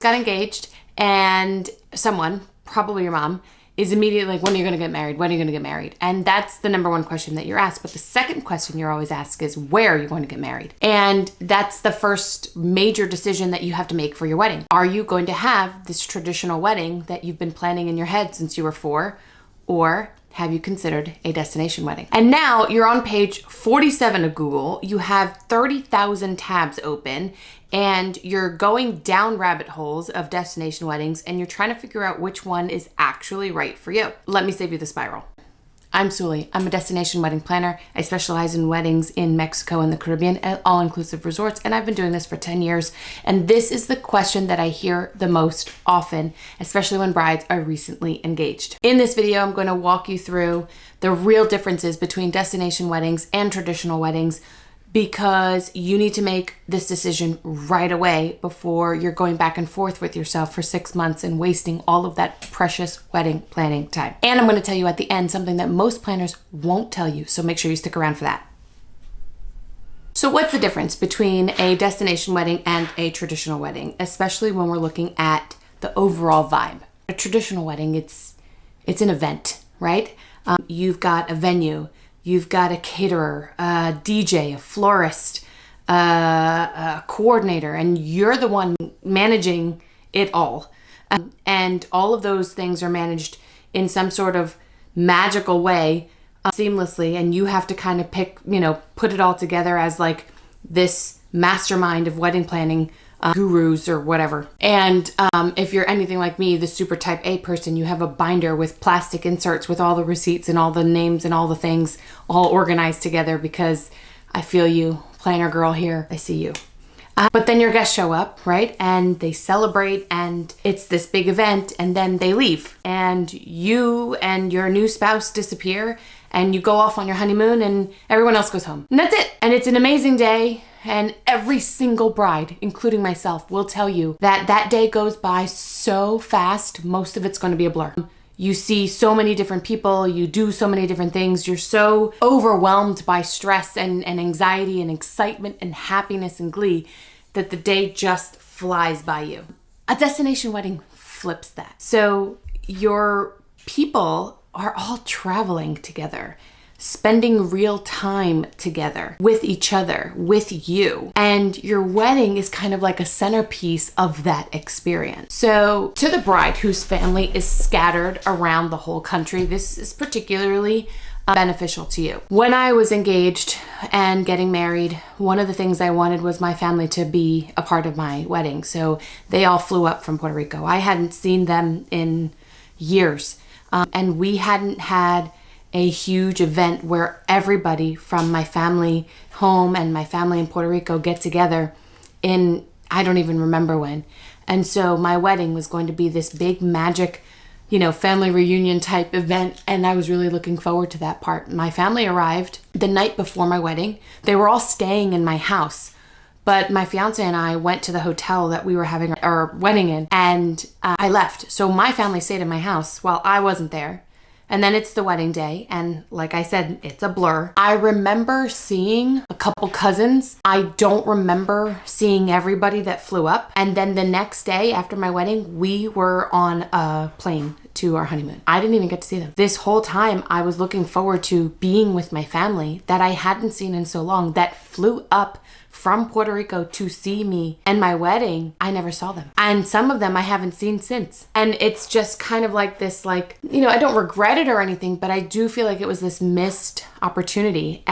got engaged and someone, probably your mom, is immediately like, when are you going to get married? When are you going to get married? And that's the number one question that you're asked. But the second question you're always asked is, where are you going to get married? And that's the first major decision that you have to make for your wedding. Are you going to have this traditional wedding that you've been planning in your head since you were 4? Or have you considered a destination wedding? And now you're on page 47 of Google. You have 30,000 tabs open and you're going down rabbit holes of destination weddings and you're trying to figure out which one is actually right for you. Let me save you the spiral. I'm Sully. I'm a destination wedding planner. I specialize in weddings in Mexico and the Caribbean at all-inclusive resorts, and I've been doing this for 10 years. And this is the question that I hear the most often, especially when brides are recently engaged. In this video, I'm going to walk you through the real differences between destination weddings and traditional weddings, because you need to make this decision right away before you're going back and forth with yourself for 6 months and wasting all of that precious wedding planning time. And I'm going to tell you at the end something that most planners won't tell you, so make sure you stick around for that. So what's the difference between a destination wedding and a traditional wedding, especially when we're looking at the overall vibe? A traditional wedding, it's an event, right? You've got a venue. You've got a caterer, a DJ, a florist, a coordinator, and you're the one managing it all. And all of those things are managed in some sort of magical way, seamlessly, and you have to kind of put it all together as like this mastermind of wedding planning gurus or whatever. And if you're anything like me, the super type A person, you have a binder with plastic inserts with all the receipts and all the names and all the things all organized together, because I feel you, planner girl here, I see you. But then your guests show up, right? And they celebrate and it's this big event, and then they leave and you and your new spouse disappear and you go off on your honeymoon and everyone else goes home. And that's it. And it's an amazing day. And every single bride, including myself, will tell you that that day goes by so fast, most of it's going to be a blur. You see so many different people, you do so many different things, you're so overwhelmed by stress and anxiety and excitement and happiness and glee that the day just flies by you. A destination wedding flips that. So your people are all traveling together, spending real time together with each other, with you. And your wedding is kind of like a centerpiece of that experience. So to the bride whose family is scattered around the whole country, this is particularly beneficial to you. When I was engaged and getting married, one of the things I wanted was my family to be a part of my wedding. So they all flew up from Puerto Rico. I hadn't seen them in years. And we hadn't had a huge event where everybody from my family home and my family in Puerto Rico get together in, I don't even remember when. And so my wedding was going to be this big magic, family reunion type event. And I was really looking forward to that part. My family arrived the night before my wedding. They were all staying in my house, but my fiance and I went to the hotel that we were having our wedding in, and I left. So my family stayed in my house while I wasn't there. And then it's the wedding day, and like I said, it's a blur. I remember seeing a couple cousins. I don't remember seeing everybody that flew up. And then the next day after my wedding, we were on a plane to our honeymoon. I didn't even get to see them. This whole time I was looking forward to being with my family that I hadn't seen in so long, that flew up from Puerto Rico to see me and my wedding. I never saw them. And some of them I haven't seen since. And it's just kind of like this, I don't regret it or anything, but I do feel like it was this missed opportunity.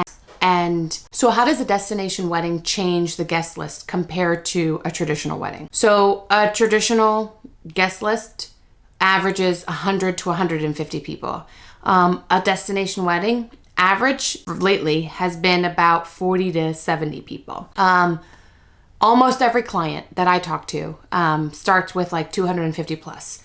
And so how does a destination wedding change the guest list compared to a traditional wedding? So a traditional guest list averages 100 to 150 people. A destination wedding average lately has been about 40 to 70 people. Almost every client that I talk to starts with 250 plus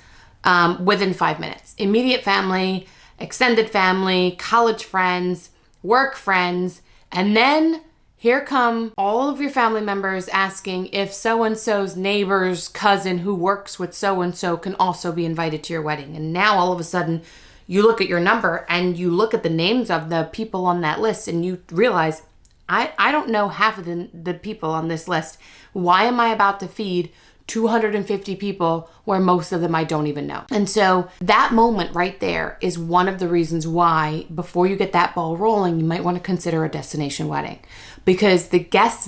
within 5 minutes. Immediate family, extended family, college friends, work friends, and then here come all of your family members asking if so-and-so's neighbor's cousin who works with so-and-so can also be invited to your wedding. And now all of a sudden, you look at your number and you look at the names of the people on that list and you realize, I don't know half of the people on this list. Why am I about to feed 250 people where most of them I don't even know. And so that moment right there is one of the reasons why, before you get that ball rolling, you might want to consider a destination wedding, because the guest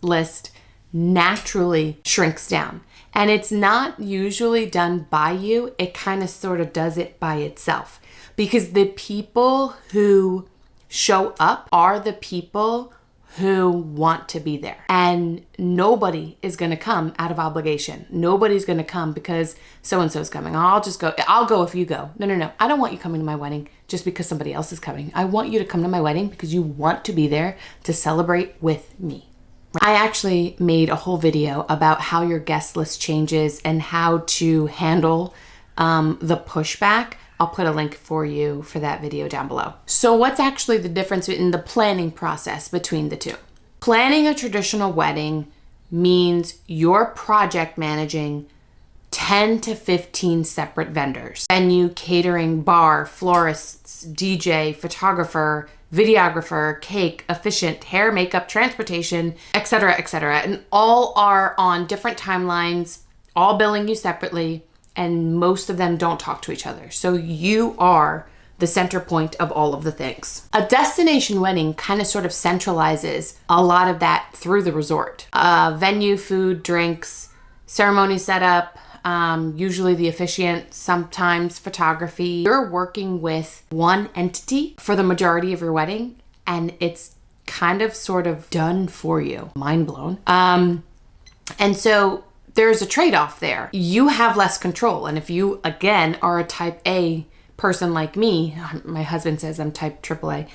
list naturally shrinks down. And it's not usually done by you. It kind of sort of does it by itself, because the people who show up are the people who want to be there. And nobody is going to come out of obligation. Nobody's going to come because so-and-so's coming. I'll go if you go. No. I don't want you coming to my wedding just because somebody else is coming. I want you to come to my wedding because you want to be there to celebrate with me. I actually made a whole video about how your guest list changes and how to handle the pushback. I'll put a link for you for that video down below. So what's actually the difference in the planning process between the two? Planning a traditional wedding means you're project managing 10 to 15 separate vendors. Venue, catering, bar, florists, DJ, photographer, videographer, cake, officiant, hair, makeup, transportation, etc., etc. And all are on different timelines, all billing you separately, and most of them don't talk to each other. So you are the center point of all of the things. A destination wedding kind of sort of centralizes a lot of that through the resort. Venue, food, drinks, ceremony setup, usually the officiant, sometimes photography. You're working with one entity for the majority of your wedding, and it's kind of sort of done for you. Mind blown. And so there's a trade-off there. You have less control. And if you, again, are a type A person like me, my husband says I'm type AAA,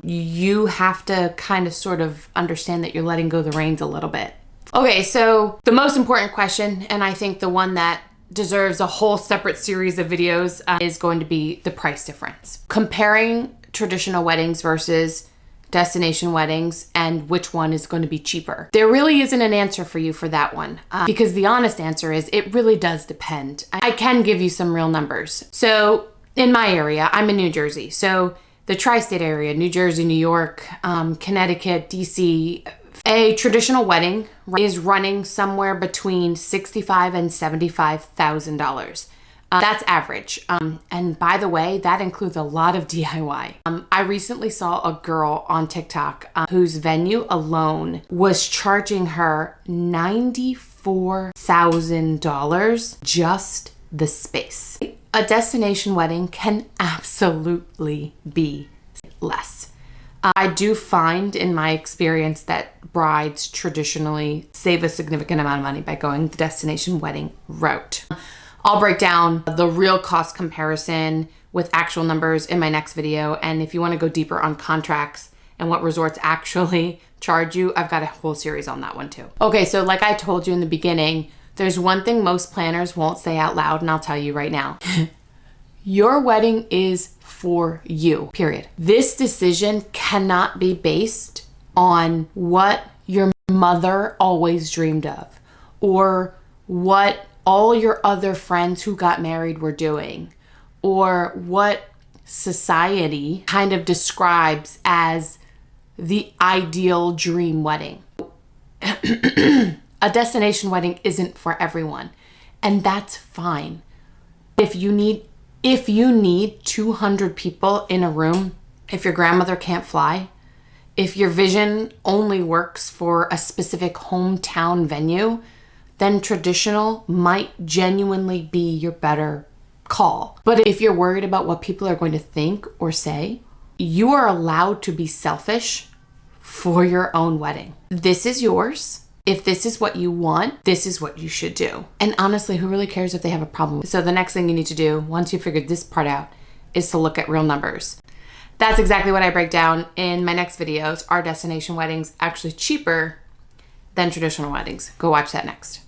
you have to kind of sort of understand that you're letting go the reins a little bit. Okay, so the most important question, and I think the one that deserves a whole separate series of videos, is going to be the price difference. Comparing traditional weddings versus destination weddings and which one is going to be cheaper. There really isn't an answer for you for that one, because the honest answer is it really does depend. I can give you some real numbers. So in my area, I'm in New Jersey. So the tri-state area, New Jersey, New York, Connecticut, DC, a traditional wedding is running somewhere between $65,000 and $75,000. That's average. And by the way, that includes a lot of DIY. I recently saw a girl on TikTok whose venue alone was charging her $94,000 just the space. A destination wedding can absolutely be less. I do find in my experience that brides traditionally save a significant amount of money by going the destination wedding route. I'll break down the real cost comparison with actual numbers in my next video. And if you want to go deeper on contracts and what resorts actually charge you, I've got a whole series on that one too. Okay, so like I told you in the beginning, there's one thing most planners won't say out loud, and I'll tell you right now. Your wedding is for you, period. This decision cannot be based on what your mother always dreamed of or what all your other friends who got married were doing, or what society kind of describes as the ideal dream wedding. A destination wedding isn't for everyone, and that's fine. If you need 200 people in a room, if your grandmother can't fly, if your vision only works for a specific hometown venue, then traditional might genuinely be your better call. But if you're worried about what people are going to think or say, you are allowed to be selfish for your own wedding. This is yours. If this is what you want, this is what you should do. And honestly, who really cares if they have a problem? So the next thing you need to do, once you figured this part out, is to look at real numbers. That's exactly what I break down in my next videos. Are destination weddings actually cheaper than traditional weddings? Go watch that next.